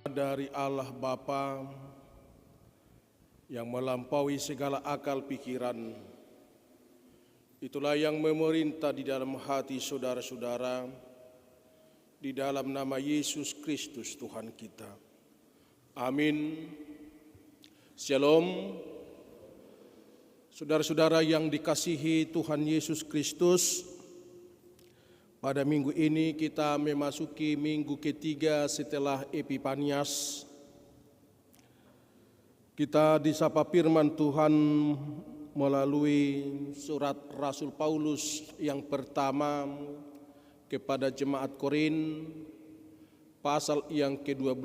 dari Allah Bapa yang melampaui segala akal pikiran. Itulah yang memerintah di dalam hati saudara-saudara, di dalam nama Yesus Kristus Tuhan kita. Amin. Shalom. Saudara-saudara yang dikasihi Tuhan Yesus Kristus, pada minggu ini kita memasuki minggu ketiga setelah Epifanias. Kita disapa firman Tuhan melalui surat Rasul Paulus yang pertama kepada jemaat Korin, pasal yang ke-12,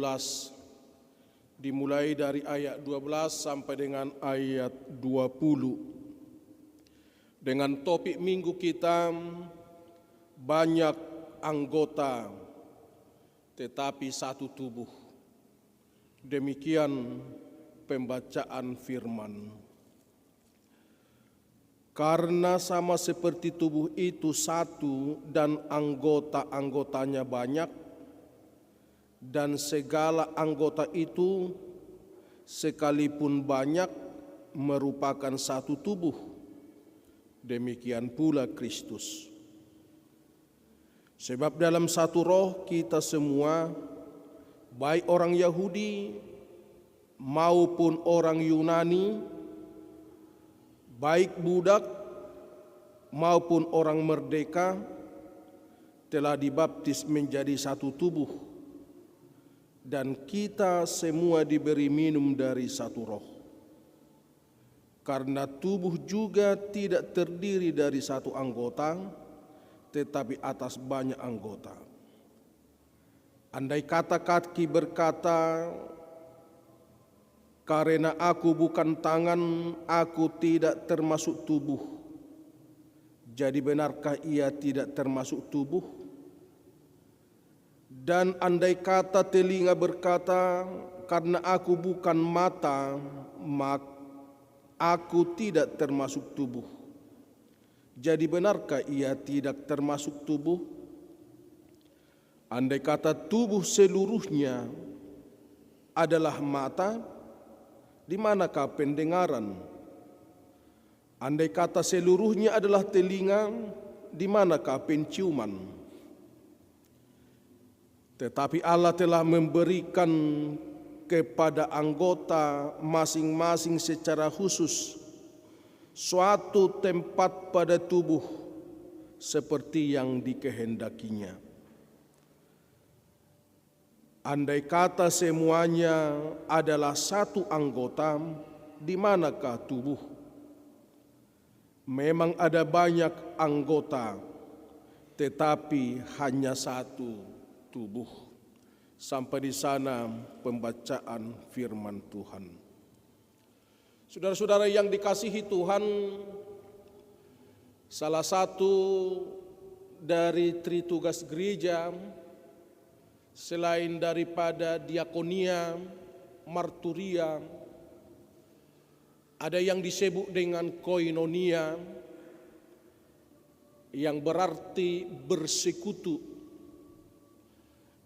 dimulai dari ayat 12 sampai dengan ayat 20. Dengan topik minggu kita, banyak anggota tetapi satu tubuh. Demikian pembacaan firman. Karena sama seperti tubuh itu satu dan anggota-anggotanya banyak, dan segala anggota itu sekalipun banyak merupakan satu tubuh, demikian pula Kristus. Sebab dalam satu roh kita semua, baik orang Yahudi maupun orang Yunani, baik budak maupun orang merdeka, telah dibaptis menjadi satu tubuh, dan kita semua diberi minum dari satu roh. Karena tubuh juga tidak terdiri dari satu anggota, tetapi atas banyak anggota. Andai kata kaki berkata, karena aku bukan tangan, aku tidak termasuk tubuh, jadi benarkah ia tidak termasuk tubuh? Dan andai kata telinga berkata, karena aku bukan mata, maka aku tidak termasuk tubuh, jadi benarkah ia tidak termasuk tubuh? Andai kata tubuh seluruhnya adalah mata, di manakah pendengaran? Andai kata seluruhnya adalah telinga, di manakah penciuman? Tetapi Allah telah memberikan kepada anggota masing-masing secara khusus suatu tempat pada tubuh seperti yang dikehendakinya. Andai kata semuanya adalah satu anggota, di manakah tubuh? Memang ada banyak anggota, tetapi hanya satu tubuh. Sampai di sana pembacaan firman Tuhan. Saudara-saudara yang dikasihi Tuhan, salah satu dari tritugas gereja selain daripada diakonia, marturia, ada yang disebut dengan koinonia, yang berarti bersekutu,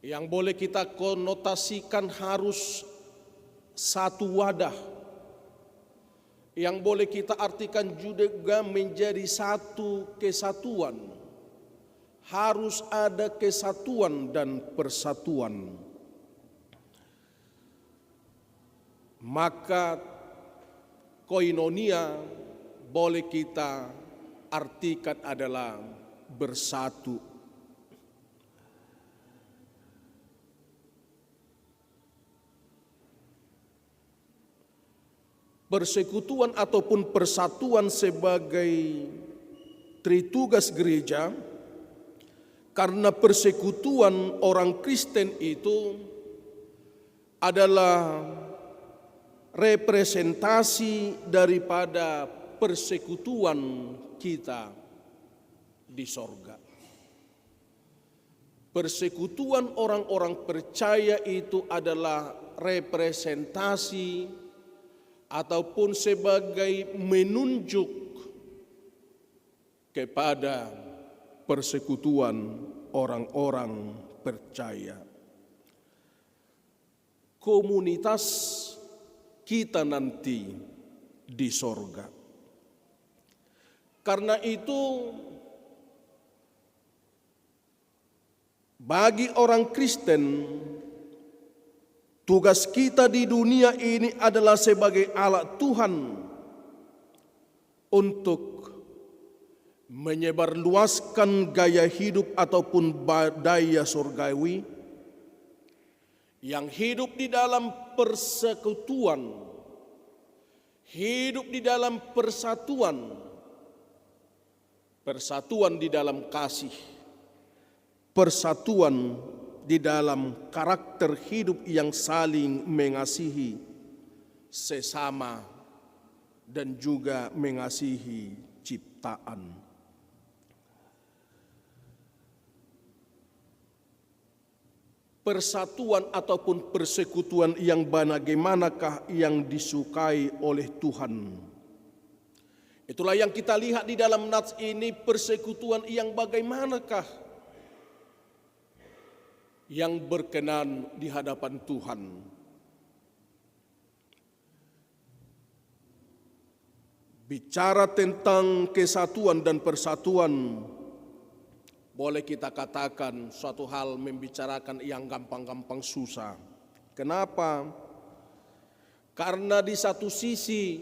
yang boleh kita konotasikan harus satu wadah, yang boleh kita artikan juga menjadi satu kesatuan. Harus ada kesatuan dan persatuan. Maka koinonia boleh kita artikan adalah bersatu. Persekutuan ataupun persatuan sebagai tritugas gereja, karena persekutuan orang Kristen itu adalah representasi daripada persekutuan kita di sorga. Persekutuan orang-orang percaya itu adalah representasi ataupun sebagai menunjuk kepada persekutuan orang-orang percaya. komunitas kita nanti di sorga. Karena itu, bagi orang Kristen, tugas kita di dunia ini adalah sebagai alat Tuhan untuk menyebarluaskan gaya hidup ataupun daya surgawi yang hidup di dalam persekutuan, hidup di dalam persatuan, persatuan di dalam kasih, persatuan di dalam karakter hidup yang saling mengasihi sesama dan juga mengasihi ciptaan. Persatuan ataupun persekutuan yang bagaimanakah yang disukai oleh Tuhan? Itulah yang kita lihat di dalam nats ini, persekutuan yang bagaimanakah yang berkenan di hadapan Tuhan. Bicara tentang kesatuan dan persatuan, boleh kita katakan suatu hal membicarakan yang gampang-gampang susah. Kenapa? Karena di satu sisi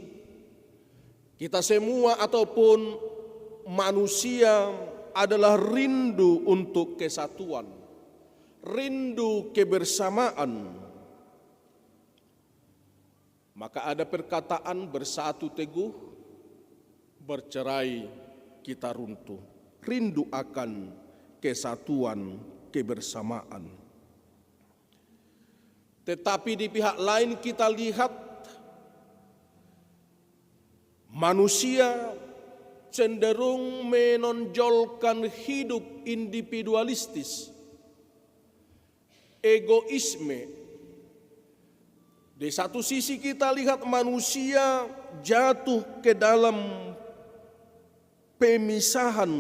kita semua ataupun manusia adalah rindu untuk kesatuan, rindu kebersamaan. Maka ada perkataan bersatu teguh, bercerai kita runtuh. Rindu akan kesatuan, kebersamaan. Tetapi di pihak lain kita lihat manusia cenderung menonjolkan hidup individualistis, egoisme. Di satu sisi kita lihat manusia jatuh ke dalam pemisahan,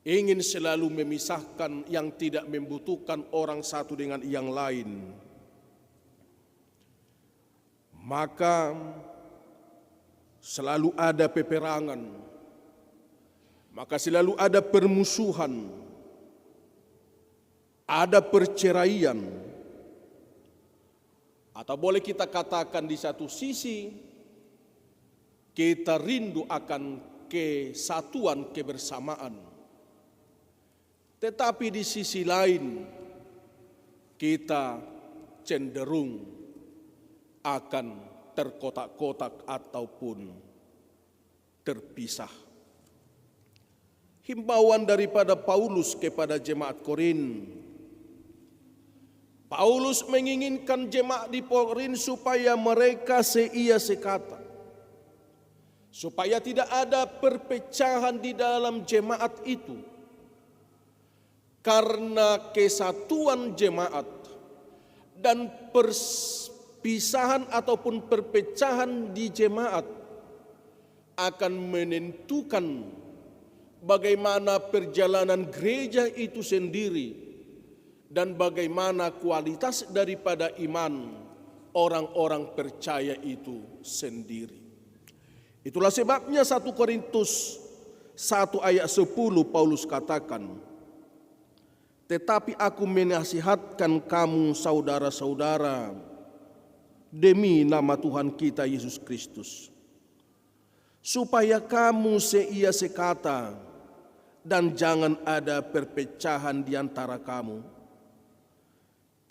ingin selalu memisahkan yang tidak membutuhkan orang satu dengan yang lain. Maka selalu ada peperangan, maka selalu ada permusuhan, ada perceraian. Atau boleh kita katakan di satu sisi kita rindu akan kesatuan, kebersamaan. Tetapi di sisi lain kita cenderung akan terkotak-kotak ataupun terpisah. Himbauan daripada Paulus kepada jemaat Korin. Paulus menginginkan jemaat di Korin supaya mereka seia sekata. Supaya tidak ada perpecahan di dalam jemaat itu. Karena kesatuan jemaat dan perpisahan ataupun perpecahan di jemaat akan menentukan bagaimana perjalanan gereja itu sendiri dan bagaimana kualitas daripada iman orang-orang percaya itu sendiri. Itulah sebabnya 1 Korintus 1 ayat 10 Paulus katakan, tetapi aku menasihatkan kamu saudara-saudara demi nama Tuhan kita Yesus Kristus, supaya kamu seia sekata dan jangan ada perpecahan di antara kamu.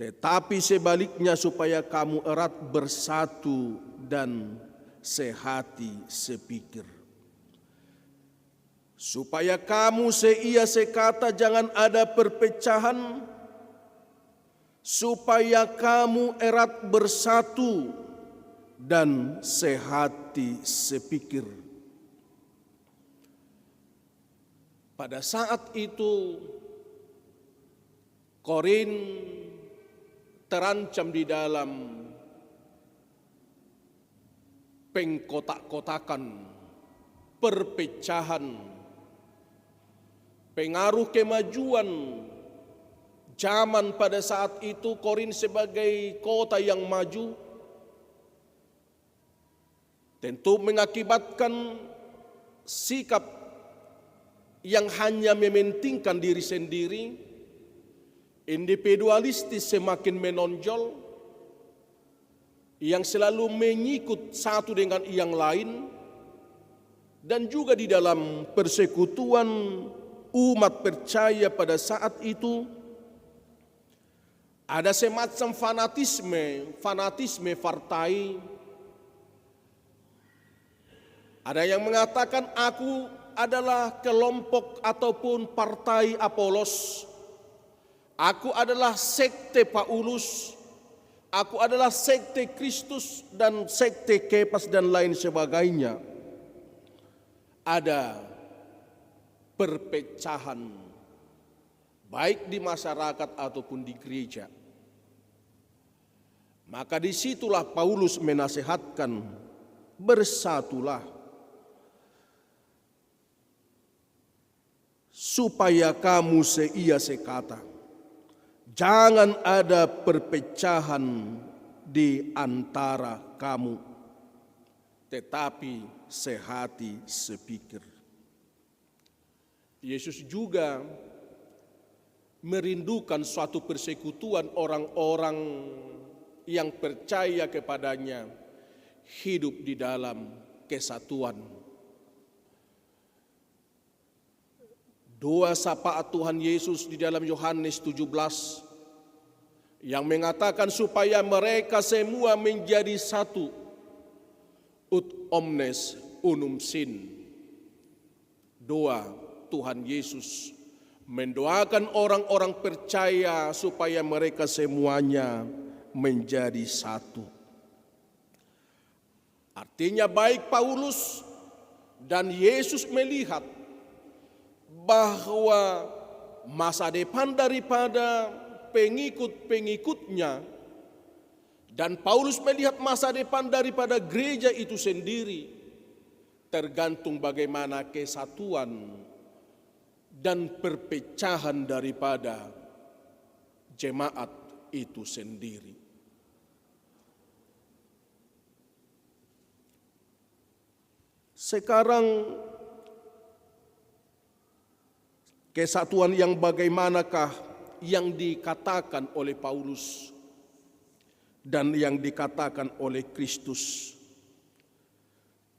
Tetapi sebaliknya supaya kamu erat bersatu dan sehati sepikir. Supaya kamu seia sekata, jangan ada perpecahan, supaya kamu erat bersatu dan sehati sepikir. Pada saat itu Korin terancam di dalam pengkotak-kotakan, perpecahan, pengaruh kemajuan zaman pada saat itu Korin sebagai kota yang maju tentu mengakibatkan sikap yang hanya mementingkan diri sendiri, individualistis semakin menonjol, yang selalu mengikut satu dengan yang lain, dan juga di dalam persekutuan umat percaya pada saat itu ada semacam fanatisme partai. Ada yang mengatakan aku adalah kelompok ataupun partai Apolos. Aku adalah sekte Paulus. Aku adalah sekte Kristus dan sekte Kefas dan lain sebagainya. Ada perpecahan baik di masyarakat ataupun di gereja. Maka disitulah Paulus menasihatkan, bersatulah supaya kamu seia sekata. Jangan ada perpecahan di antara kamu, tetapi sehati sepikir. Yesus juga merindukan suatu persekutuan orang-orang yang percaya kepadanya hidup di dalam kesatuan. Doa syafaat Tuhan Yesus di dalam Yohanes 17 yang mengatakan supaya mereka semua menjadi satu, ut omnes unum sin. Doa Tuhan Yesus mendoakan orang-orang percaya supaya mereka semuanya menjadi satu. Artinya baik Paulus dan Yesus melihat bahwa masa depan daripada pengikut-pengikutnya dan Paulus melihat masa depan daripada gereja itu sendiri tergantung bagaimana kesatuan dan perpecahan daripada jemaat itu sendiri. Sekarang kesatuan yang bagaimanakah yang dikatakan oleh Paulus dan yang dikatakan oleh Kristus?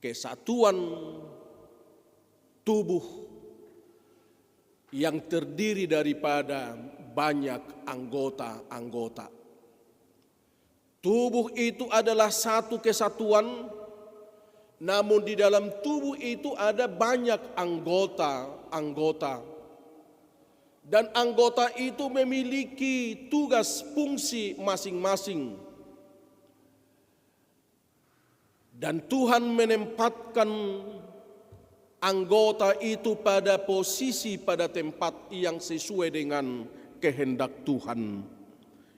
Kesatuan tubuh yang terdiri daripada banyak anggota-anggota. Tubuh itu adalah satu kesatuan, namun di dalam tubuh itu ada banyak anggota-anggota. Dan anggota itu memiliki tugas fungsi masing-masing. Dan Tuhan menempatkan anggota itu pada posisi, pada tempat yang sesuai dengan kehendak Tuhan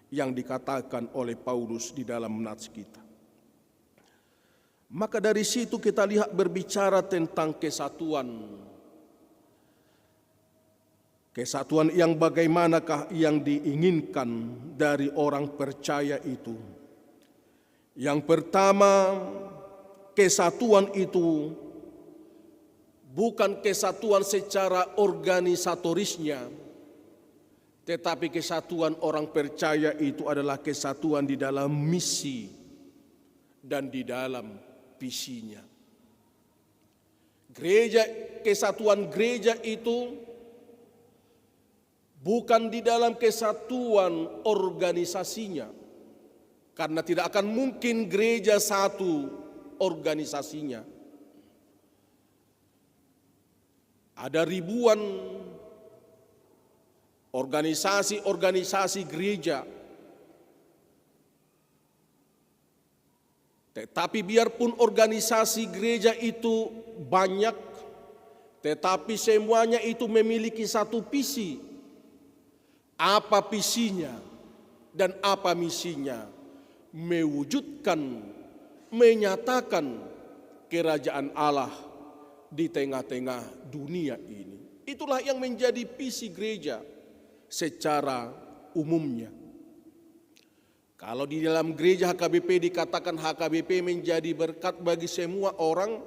yang dikatakan oleh Paulus di dalam nats kita. Maka dari situ kita lihat berbicara tentang kesatuan. Kesatuan yang bagaimanakah yang diinginkan dari orang percaya itu? Yang pertama, kesatuan itu bukan kesatuan secara organisatorisnya, tetapi kesatuan orang percaya itu adalah kesatuan di dalam misi dan di dalam visinya. Kesatuan gereja itu bukan di dalam kesatuan organisasinya, karena tidak akan mungkin gereja satu organisasinya. Ada ribuan organisasi gereja. Tetapi biarpun organisasi gereja itu banyak, tetapi semuanya itu memiliki satu visi. Apa visinya dan apa misinya? Mewujudkan, menyatakan kerajaan Allah di tengah-tengah dunia ini. Itulah yang menjadi visi gereja secara umumnya. Kalau di dalam gereja HKBP dikatakan HKBP menjadi berkat bagi semua orang,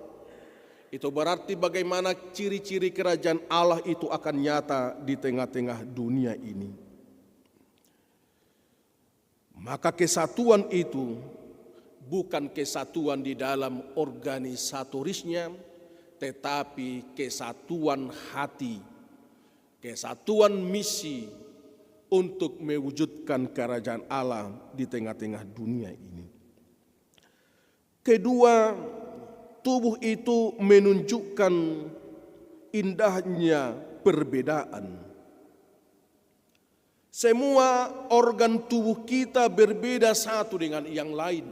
itu berarti bagaimana ciri-ciri kerajaan Allah itu akan nyata di tengah-tengah dunia ini. Maka kesatuan itu bukan kesatuan di dalam organisatorisnya, tetapi kesatuan hati, kesatuan misi untuk mewujudkan kerajaan Allah di tengah-tengah dunia ini. Kedua, tubuh itu menunjukkan indahnya perbedaan. Semua organ tubuh kita berbeda satu dengan yang lain.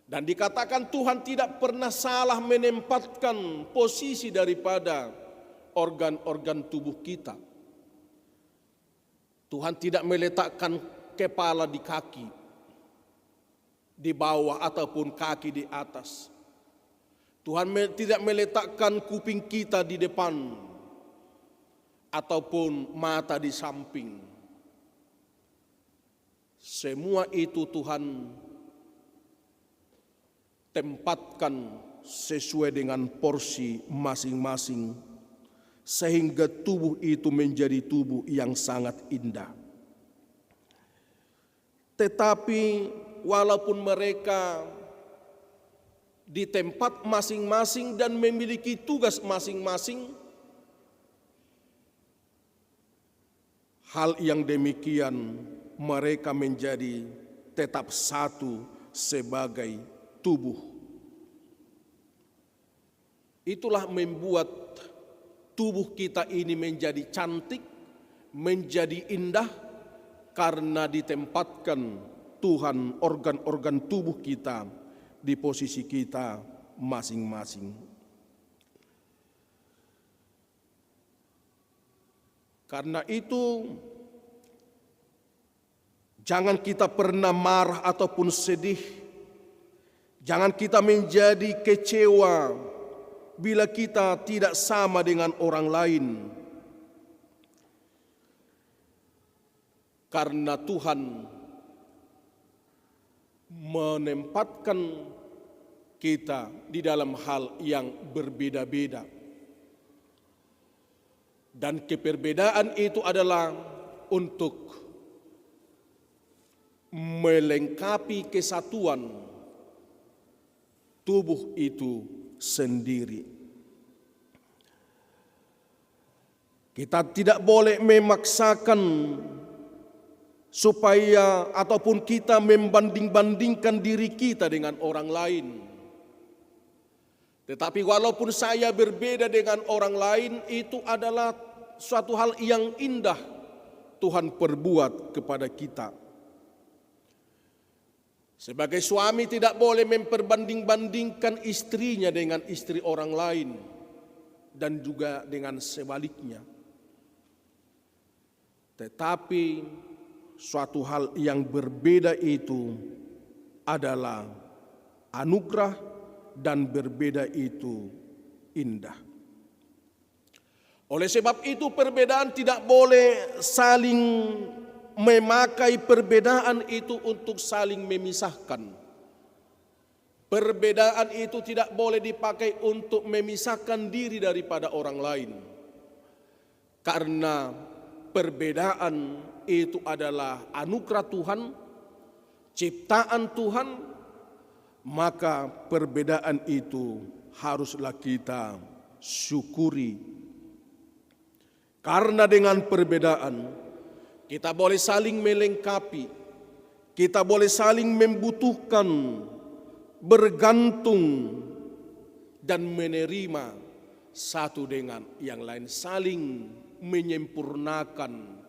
Dan dikatakan Tuhan tidak pernah salah menempatkan posisi daripada organ-organ tubuh kita. Tuhan tidak meletakkan kepala di kaki, di bawah ataupun kaki di atas. Tuhan tidak meletakkan kuping kita di depan ataupun mata di samping. Semua itu Tuhan tempatkan sesuai dengan porsi masing-masing, sehingga tubuh itu menjadi tubuh yang sangat indah. Tetapi walaupun mereka di tempat masing-masing dan memiliki tugas masing-masing, hal yang demikian mereka menjadi tetap satu sebagai tubuh. Itulah membuat tubuh kita ini menjadi cantik, menjadi indah, karena ditempatkan Tuhan organ-organ tubuh kita di posisi kita masing-masing. Karena itu, jangan kita pernah marah ataupun sedih, jangan kita menjadi kecewa bila kita tidak sama dengan orang lain. Karena Tuhan menempatkan kita di dalam hal yang berbeda-beda. Dan keperbedaan itu adalah untuk melengkapi kesatuan tubuh itu sendiri. Kita tidak boleh memaksakan supaya ataupun kita membanding-bandingkan diri kita dengan orang lain. Tetapi walaupun saya berbeda dengan orang lain, itu adalah suatu hal yang indah Tuhan perbuat kepada kita. Sebagai suami tidak boleh memperbanding-bandingkan istrinya dengan istri orang lain dan juga dengan sebaliknya. Tetapi suatu hal yang berbeda itu adalah anugerah dan berbeda itu indah. Oleh sebab itu perbedaan tidak boleh saling memakai perbedaan itu untuk saling memisahkan. Perbedaan itu tidak boleh dipakai untuk memisahkan diri daripada orang lain. Karena perbedaan itu adalah anugerah Tuhan, ciptaan Tuhan, maka perbedaan itu haruslah kita syukuri. Karena dengan perbedaan kita boleh saling melengkapi, kita boleh saling membutuhkan, bergantung, dan menerima satu dengan yang lain, saling menyempurnakan.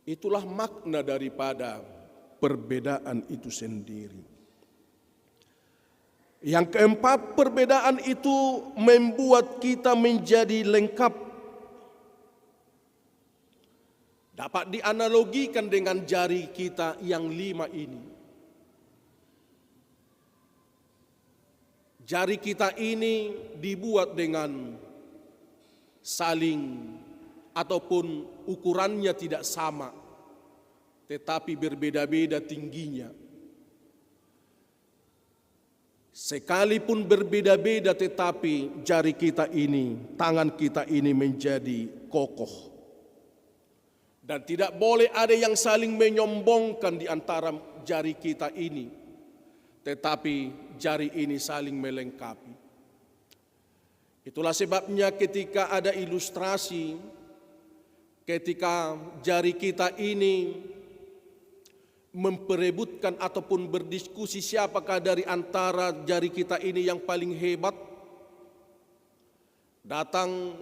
Itulah makna daripada perbedaan itu sendiri. Yang keempat, perbedaan itu membuat kita menjadi lengkap. Dapat dianalogikan dengan jari kita yang 5 ini. Jari kita ini dibuat dengan saling ataupun ukurannya tidak sama, tetapi berbeda-beda tingginya. Sekalipun berbeda-beda, tetapi jari kita ini, tangan kita ini menjadi kokoh. Dan tidak boleh ada yang saling menyombongkan di antara jari kita ini, tetapi jari ini saling melengkapi. Itulah sebabnya ketika ada ilustrasi, ketika jari kita ini memperebutkan ataupun berdiskusi siapakah dari antara jari kita ini yang paling hebat, datang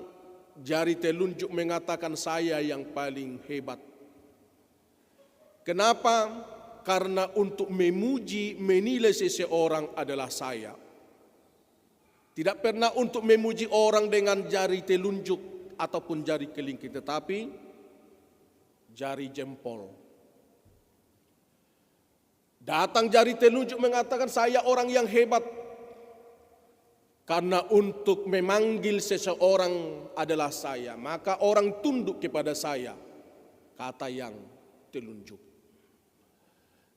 jari telunjuk mengatakan saya yang paling hebat. Kenapa? Karena untuk memuji, menilai seseorang adalah saya. Tidak pernah untuk memuji orang dengan jari telunjuk ataupun jari kelingking, tetapi jari jempol. Datang jari telunjuk mengatakan saya orang yang hebat. Karena untuk memanggil seseorang adalah saya, maka orang tunduk kepada saya, kata yang telunjuk.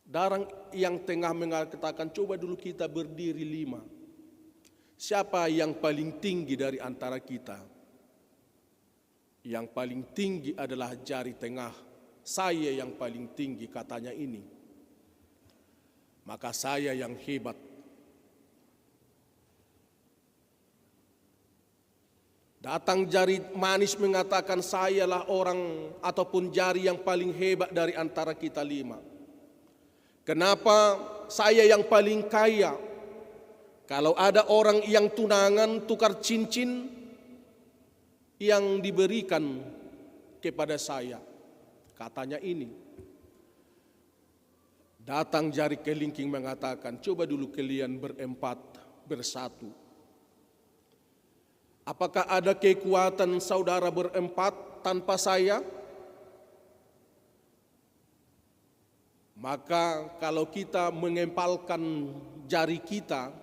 Darang yang tengah mengatakan coba dulu kita berdiri 5. Siapa yang paling tinggi dari antara kita? Yang paling tinggi adalah jari tengah. Saya yang paling tinggi, katanya ini. Maka saya yang hebat. Datang jari manis mengatakan sayalah orang ataupun jari yang paling hebat dari antara kita 5. Kenapa saya yang paling kaya? Kalau ada orang yang tunangan tukar cincin yang diberikan kepada saya, katanya ini. Datang jari kelingking mengatakan, coba dulu kalian berempat bersatu. Apakah ada kekuatan saudara berempat tanpa saya? Maka kalau kita mengempalkan jari kita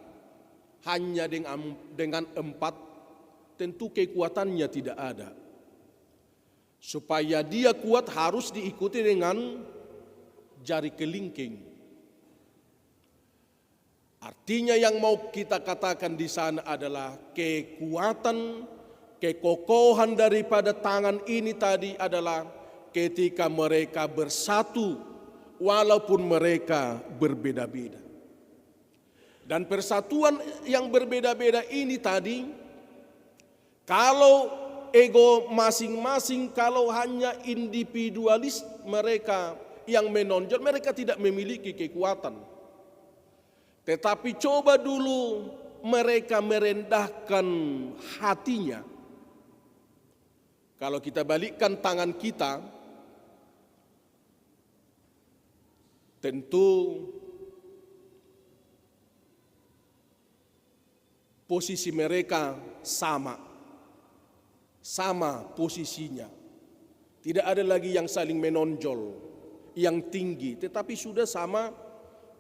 hanya dengan 4, tentu kekuatannya tidak ada. Supaya dia kuat harus diikuti dengan jari kelingking. Artinya yang mau kita katakan di sana adalah kekuatan, kekokohan daripada tangan ini tadi adalah ketika mereka bersatu walaupun mereka berbeda-beda. Dan persatuan yang berbeda-beda ini tadi, kalau ego masing-masing, kalau hanya individualis mereka yang menonjol, mereka tidak memiliki kekuatan. Tetapi coba dulu mereka merendahkan hatinya. Kalau kita balikkan tangan kita, tentu posisi mereka sama posisinya. Tidak ada lagi yang saling menonjol, yang tinggi, tetapi sudah sama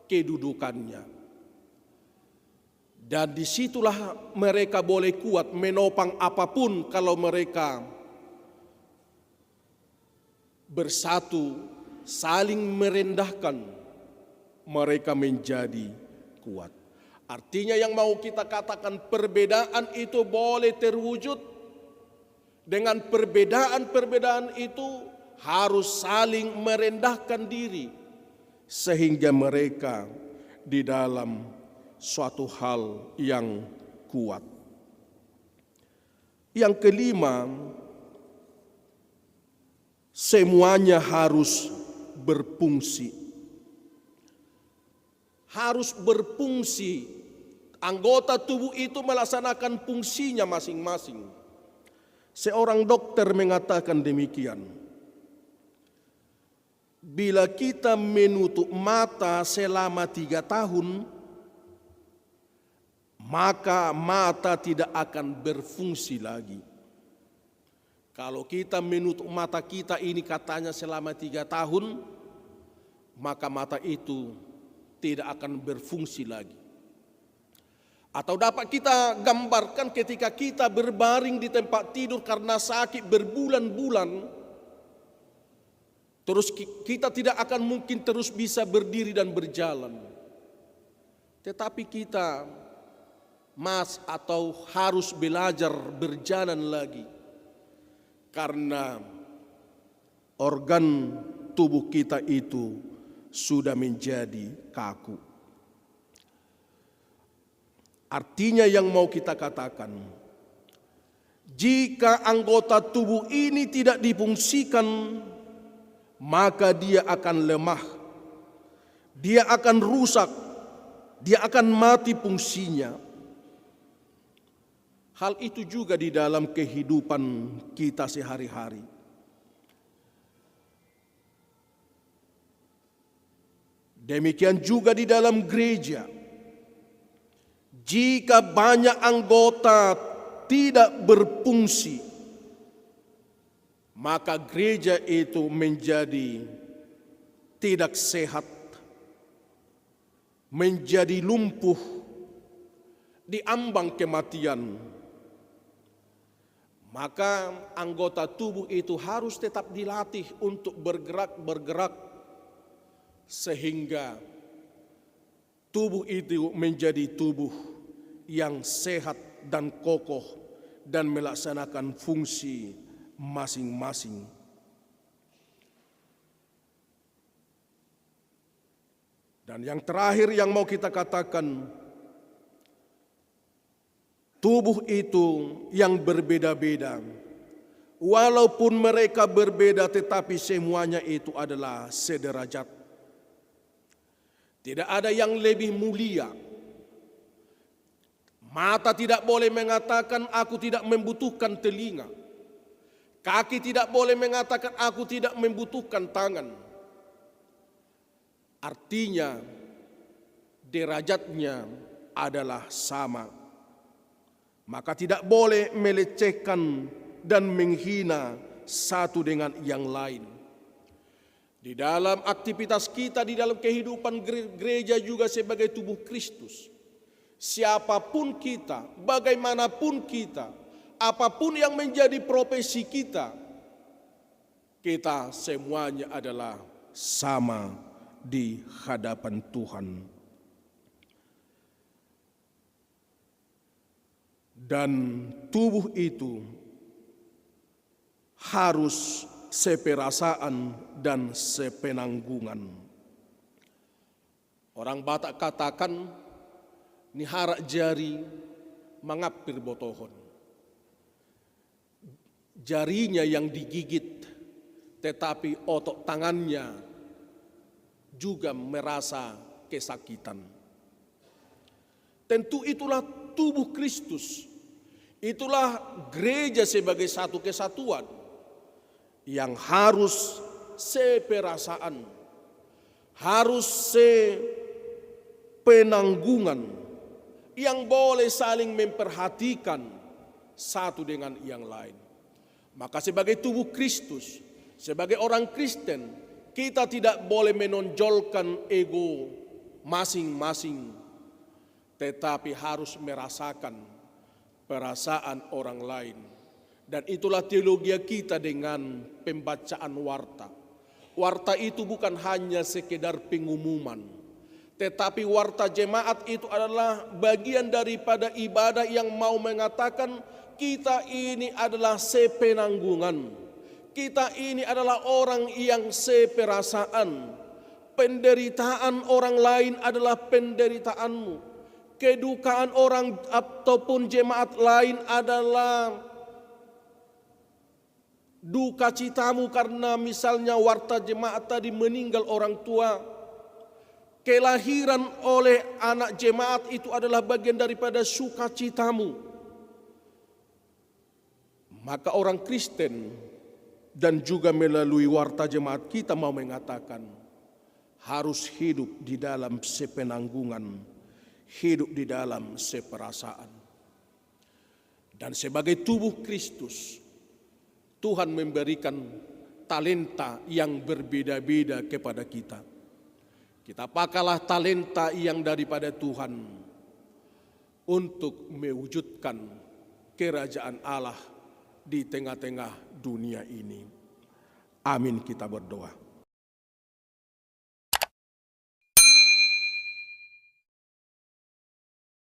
kedudukannya. Dan disitulah mereka boleh kuat menopang apapun kalau mereka bersatu, saling merendahkan, mereka menjadi kuat. Artinya yang mau kita katakan perbedaan itu boleh terwujud. Dengan perbedaan-perbedaan itu harus saling merendahkan diri. Sehingga mereka di dalam suatu hal yang kuat. Yang kelima, semuanya harus berfungsi. Harus berfungsi. Anggota tubuh itu melaksanakan fungsinya masing-masing. Seorang dokter mengatakan demikian. Bila kita menutup mata selama 3 tahun, maka mata tidak akan berfungsi lagi. Kalau kita menutup mata kita ini katanya selama 3 tahun, maka mata itu tidak akan berfungsi lagi. Atau dapat kita gambarkan ketika kita berbaring di tempat tidur karena sakit berbulan-bulan, terus kita tidak akan mungkin terus bisa berdiri dan berjalan. Tetapi kita atau harus belajar berjalan lagi. Karena organ tubuh kita itu sudah menjadi kaku. Artinya yang mau kita katakan, jika anggota tubuh ini tidak difungsikan, maka dia akan lemah, dia akan rusak, dia akan mati fungsinya. Hal itu juga di dalam kehidupan kita sehari-hari. Demikian juga di dalam gereja. Jika banyak anggota tidak berfungsi, maka gereja itu menjadi tidak sehat, menjadi lumpuh, di ambang kematian. Maka anggota tubuh itu harus tetap dilatih untuk bergerak, sehingga tubuh itu menjadi tubuh yang sehat dan kokoh dan melaksanakan fungsi masing-masing. Dan yang terakhir yang mau kita katakan, tubuh itu yang berbeda-beda, walaupun mereka berbeda tetapi semuanya itu adalah sederajat. Tidak ada yang lebih mulia. Mata tidak boleh mengatakan aku tidak membutuhkan telinga. Kaki tidak boleh mengatakan aku tidak membutuhkan tangan. Artinya derajatnya adalah sama. Maka tidak boleh melecehkan dan menghina satu dengan yang lain. Di dalam aktivitas kita, di dalam kehidupan gereja juga sebagai tubuh Kristus. Siapapun kita, bagaimanapun kita, apapun yang menjadi profesi kita, kita semuanya adalah sama di hadapan Tuhan. Dan tubuh itu harus seperasaan dan sepenanggungan. Orang Batak katakan, niharak jari mengapir botohon. Jarinya yang digigit, tetapi otot tangannya juga merasa kesakitan. Tentu itulah tubuh Kristus. Itulah gereja sebagai satu kesatuan yang harus seperasaan, harus sepenanggungan, yang boleh saling memperhatikan satu dengan yang lain. Maka sebagai tubuh Kristus, sebagai orang Kristen, kita tidak boleh menonjolkan ego masing-masing, tetapi harus merasakan perasaan orang lain. Dan itulah teologi kita dengan pembacaan warta. Warta itu bukan hanya sekedar pengumuman, tetapi warta jemaat itu adalah bagian daripada ibadah yang mau mengatakan kita ini adalah sepenanggungan. Kita ini adalah orang yang seperasaan. Penderitaan orang lain adalah penderitaanmu. Kedukaan orang ataupun jemaat lain adalah duka citamu karena misalnya warta jemaat tadi meninggal orang tua. Kelahiran oleh anak jemaat itu adalah bagian daripada sukacitamu. Maka orang Kristen dan juga melalui warta jemaat kita mau mengatakan harus hidup di dalam sepenanggungan, hidup di dalam seperasaan. Dan sebagai tubuh Kristus, Tuhan memberikan talenta yang berbeda-beda kepada kita. Kita pakailah talenta yang daripada Tuhan. untuk mewujudkan kerajaan Allah di tengah-tengah dunia ini. Amin, kita berdoa.